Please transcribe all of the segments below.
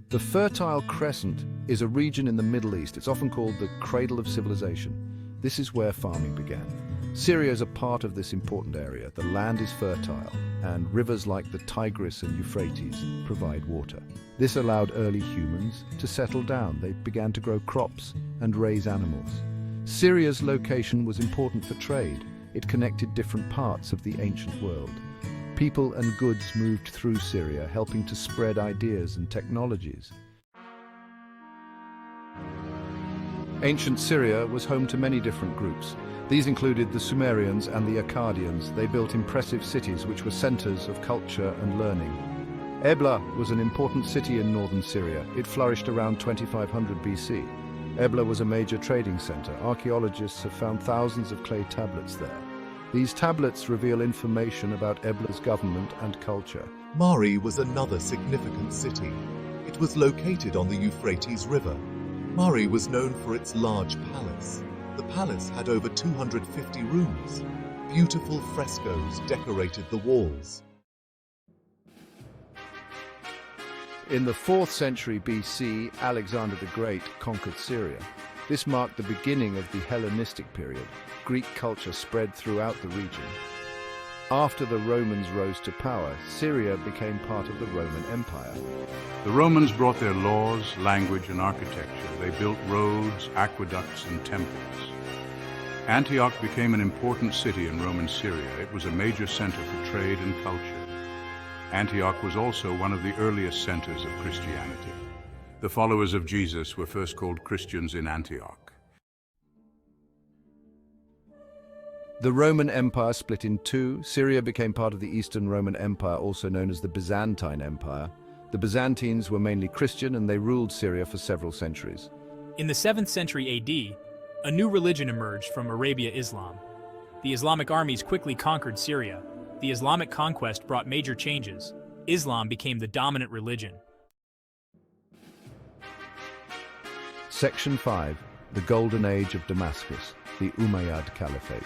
The Fertile Crescent is a region in the Middle East. It's often called the Cradle of Civilization. This is where farming began. Syria is a part of this important area. The land is fertile, and rivers like the Tigris and Euphrates provide water. This allowed early humans to settle down. They began to grow crops and raise animals. Syria's location was important for trade. It connected different parts of the ancient world. People and goods moved through Syria, helping to spread ideas and technologies. Ancient Syria was home to many different groups. These included the Sumerians and the Akkadians. They built impressive cities which were centers of culture and learning. Ebla was an important city in northern Syria. It flourished around 2500 BC. Ebla was a major trading center. Archaeologists have found thousands of clay tablets there. These tablets reveal information about Ebla's government and culture. Mari was another significant city. It was located on the Euphrates River. Mari was known for its large palace. The palace had over 250 rooms. Beautiful frescoes decorated the walls. In the 4th century BC, Alexander the Great conquered Syria. This marked the beginning of the Hellenistic period. Greek culture spread throughout the region. After the Romans rose to power, Syria became part of the Roman Empire. The Romans brought their laws, language, and architecture. They built roads, aqueducts, and temples. Antioch became an important city in Roman Syria. It was a major center for trade and culture. Antioch was also one of the earliest centers of Christianity. The followers of Jesus were first called Christians in Antioch. The Roman Empire split in two. Syria became part of the Eastern Roman Empire, also known as the Byzantine Empire. The Byzantines were mainly Christian, and they ruled Syria for several centuries. In the 7th century AD, a new religion emerged from Arabia, Islam. The Islamic armies quickly conquered Syria. The Islamic conquest brought major changes. Islam became the dominant religion. Section 5. The Golden Age of Damascus, the Umayyad Caliphate.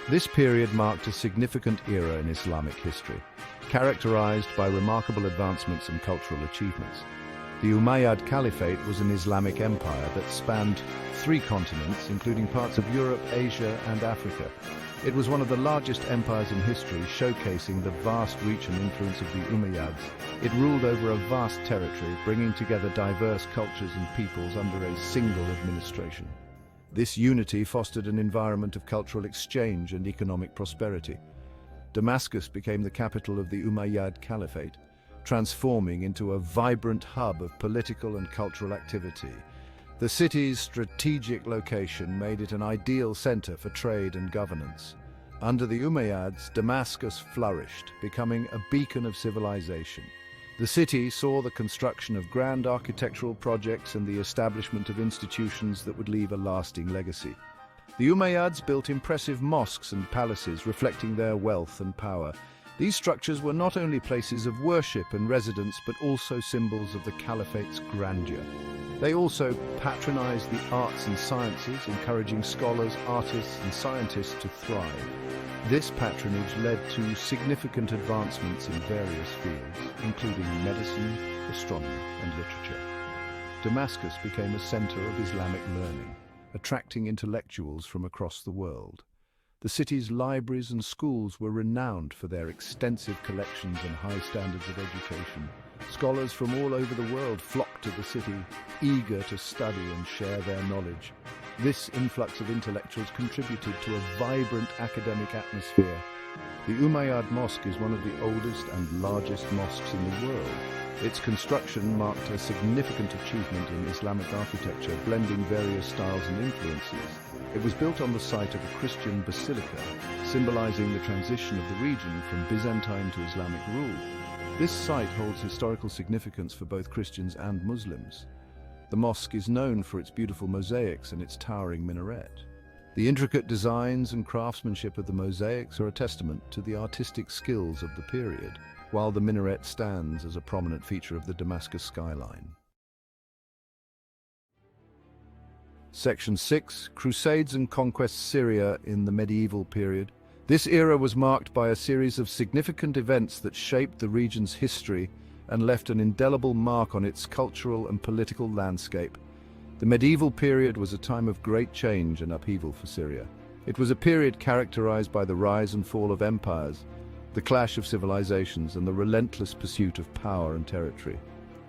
This period marked a significant era in Islamic history, characterized by remarkable advancements and cultural achievements. The Umayyad Caliphate was an Islamic empire that spanned 3 continents, including parts of Europe, Asia, and Africa. It was one of the largest empires in history, showcasing the vast reach and influence of the Umayyads. It ruled over a vast territory, bringing together diverse cultures and peoples under a single administration. This unity fostered an environment of cultural exchange and economic prosperity. Damascus became the capital of the Umayyad Caliphate, transforming into a vibrant hub of political and cultural activity. The city's strategic location made it an ideal center for trade and governance. Under the Umayyads, Damascus flourished, becoming a beacon of civilization. The city saw the construction of grand architectural projects and the establishment of institutions that would leave a lasting legacy. The Umayyads built impressive mosques and palaces reflecting their wealth and power. These structures were not only places of worship and residence, but also symbols of the caliphate's grandeur. They also patronized the arts and sciences, encouraging scholars, artists, and scientists to thrive. This patronage led to significant advancements in various fields, including medicine, astronomy, and literature. Damascus became a center of Islamic learning, attracting intellectuals from across the world. The city's libraries and schools were renowned for their extensive collections and high standards of education. Scholars from all over the world flocked to the city, eager to study and share their knowledge. This influx of intellectuals contributed to a vibrant academic atmosphere. The Umayyad Mosque is one of the oldest and largest mosques in the world. Its construction marked a significant achievement in Islamic architecture, blending various styles and influences. It was built on the site of a Christian basilica, symbolizing the transition of the region from Byzantine to Islamic rule. This site holds historical significance for both Christians and Muslims. The mosque is known for its beautiful mosaics and its towering minaret. The intricate designs and craftsmanship of the mosaics are a testament to the artistic skills of the period, while the minaret stands as a prominent feature of the Damascus skyline. Section 6. Crusades and Conquest Syria in the Medieval Period. This era was marked by a series of significant events that shaped the region's history and left an indelible mark on its cultural and political landscape. The medieval period was a time of great change and upheaval for Syria. It was a period characterized by the rise and fall of empires, the clash of civilizations, and the relentless pursuit of power and territory.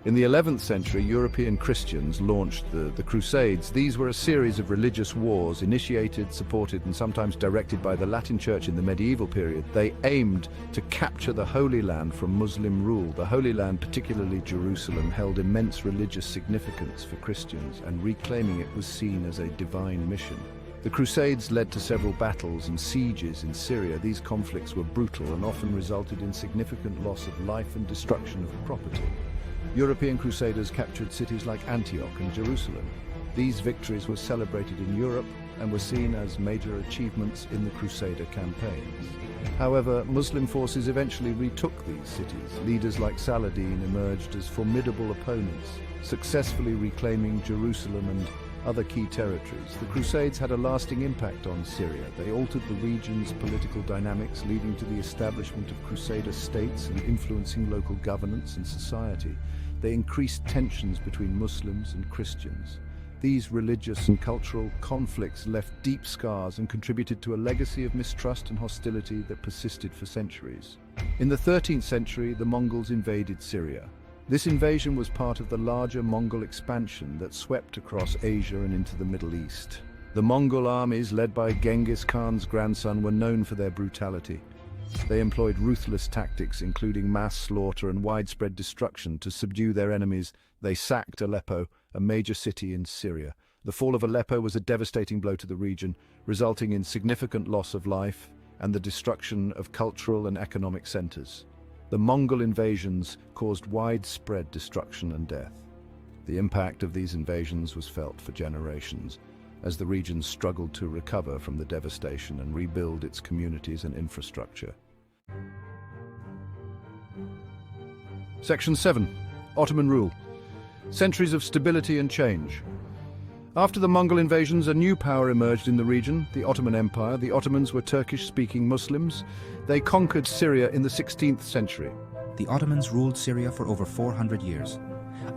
In the 11th century, European Christians launched the Crusades. These were a series of religious wars initiated, supported, and sometimes directed by the Latin Church in the medieval period. They aimed to capture the Holy Land from Muslim rule. The Holy Land, particularly Jerusalem, held immense religious significance for Christians, and reclaiming it was seen as a divine mission. The Crusades led to several battles and sieges in Syria. These conflicts were brutal and often resulted in significant loss of life and destruction of property. European crusaders captured cities like Antioch and Jerusalem. These victories were celebrated in Europe and were seen as major achievements in the Crusader campaigns. However, Muslim forces eventually retook these cities. Leaders like Saladin emerged as formidable opponents, successfully reclaiming Jerusalem and other key territories. The Crusades had a lasting impact on Syria. They altered the region's political dynamics, leading to the establishment of Crusader states and influencing local governance and society. They increased tensions between Muslims and Christians. These religious and cultural conflicts left deep scars and contributed to a legacy of mistrust and hostility that persisted for centuries. In the 13th century, the Mongols invaded Syria. This invasion was part of the larger Mongol expansion that swept across Asia and into the Middle East. The Mongol armies, led by Genghis Khan's grandson, were known for their brutality. They employed ruthless tactics, including mass slaughter and widespread destruction, to subdue their enemies. They sacked Aleppo, a major city in Syria. The fall of Aleppo was a devastating blow to the region, resulting in significant loss of life and the destruction of cultural and economic centers. The Mongol invasions caused widespread destruction and death. The impact of these invasions was felt for generations, as the region struggled to recover from the devastation and rebuild its communities and infrastructure. Section 7. Ottoman rule. Centuries of stability and change. After the Mongol invasions, a new power emerged in the region, the Ottoman Empire. The Ottomans were Turkish-speaking Muslims. They conquered Syria in the 16th century. The Ottomans ruled Syria for over 400 years.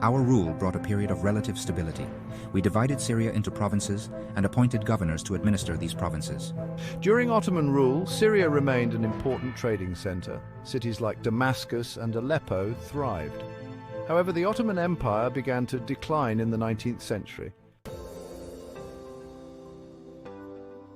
Our rule brought a period of relative stability. We divided Syria into provinces and appointed governors to administer these provinces. During Ottoman rule, Syria remained an important trading center. Cities like Damascus and Aleppo thrived. However, the Ottoman Empire began to decline in the 19th century.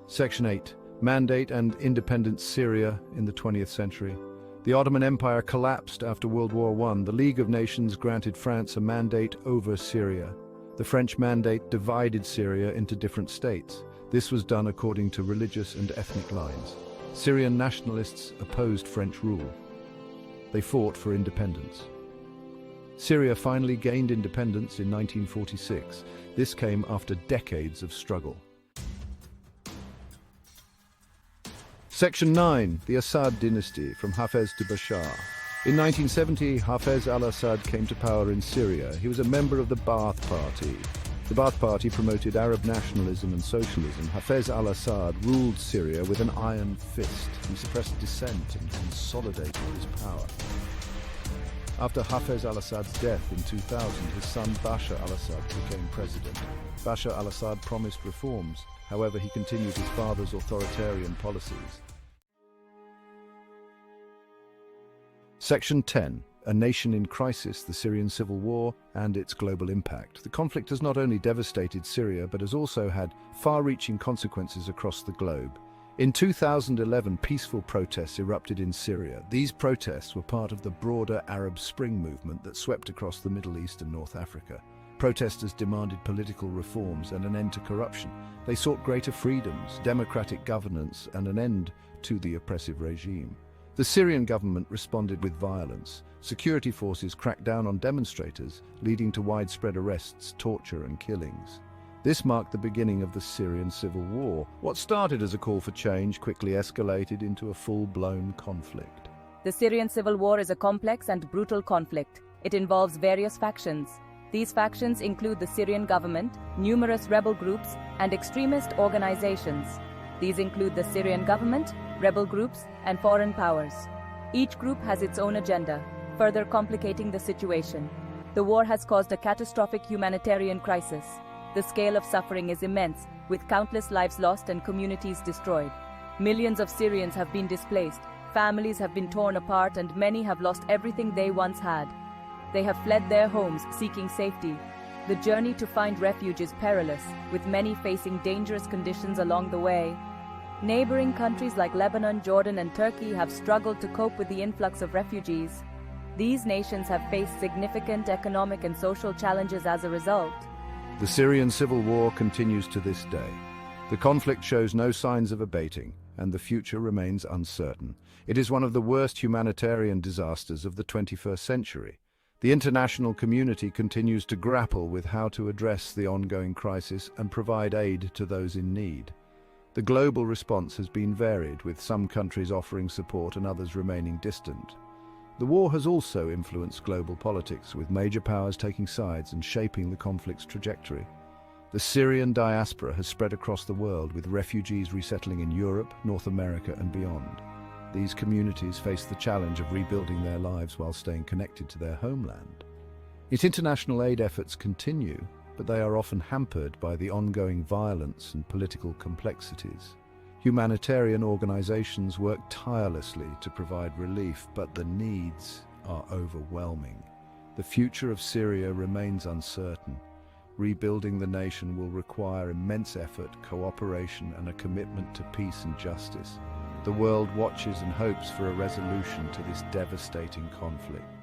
Section 8. Mandate and independent Syria in the 20th century. The Ottoman Empire collapsed after World War I. The League of Nations granted France a mandate over Syria. The French mandate divided Syria into different states. This was done according to religious and ethnic lines. Syrian nationalists opposed French rule. They fought for independence. Syria finally gained independence in 1946. This came after decades of struggle. Section 9. The Assad dynasty, from Hafez to Bashar. In 1970, Hafez al-Assad came to power in Syria. He was a member of the Ba'ath Party. The Ba'ath Party promoted Arab nationalism and socialism. Hafez al-Assad ruled Syria with an iron fist. He suppressed dissent and consolidated his power. After Hafez al-Assad's death in 2000, his son Bashar al-Assad became president. Bashar al-Assad promised reforms. However, he continued his father's authoritarian policies. Section 10. A nation in crisis, the Syrian civil war and its global impact. The conflict has not only devastated Syria, but has also had far-reaching consequences across the globe. In 2011, peaceful protests erupted in Syria. These protests were part of the broader Arab Spring movement that swept across the Middle East and North Africa. Protesters demanded political reforms and an end to corruption. They sought greater freedoms, democratic governance, and an end to the oppressive regime. The Syrian government responded with violence. Security forces cracked down on demonstrators, leading to widespread arrests, torture, and killings. This marked the beginning of the Syrian civil war. What started as a call for change quickly escalated into a full-blown conflict. The Syrian civil war is a complex and brutal conflict. It involves various factions. These factions include the Syrian government, numerous rebel groups, and extremist organizations. These include the Syrian government, rebel groups, and foreign powers. Each group has its own agenda. further complicating the situation. The war has caused a catastrophic humanitarian crisis. The scale of suffering is immense, with countless lives lost and communities destroyed. Millions of Syrians have been displaced, families have been torn apart, and many have lost everything they once had. They have fled their homes, seeking safety. The journey to find refuge is perilous, with many facing dangerous conditions along the way. Neighboring countries like Lebanon, Jordan, and Turkey have struggled to cope with the influx of refugees. These nations have faced significant economic and social challenges as a result. The Syrian civil war continues to this day. The conflict shows no signs of abating, and the future remains uncertain. It is one of the worst humanitarian disasters of the 21st century. The international community continues to grapple with how to address the ongoing crisis and provide aid to those in need. The global response has been varied, with some countries offering support and others remaining distant. The war has also influenced global politics, with major powers taking sides and shaping the conflict's trajectory. The Syrian diaspora has spread across the world, with refugees resettling in Europe, North America, and beyond. These communities face the challenge of rebuilding their lives while staying connected to their homeland. Its international aid efforts continue, but they are often hampered by the ongoing violence and political complexities. Humanitarian organizations work tirelessly to provide relief, but the needs are overwhelming. The future of Syria remains uncertain. Rebuilding the nation will require immense effort, cooperation, and a commitment to peace and justice. The world watches and hopes for a resolution to this devastating conflict.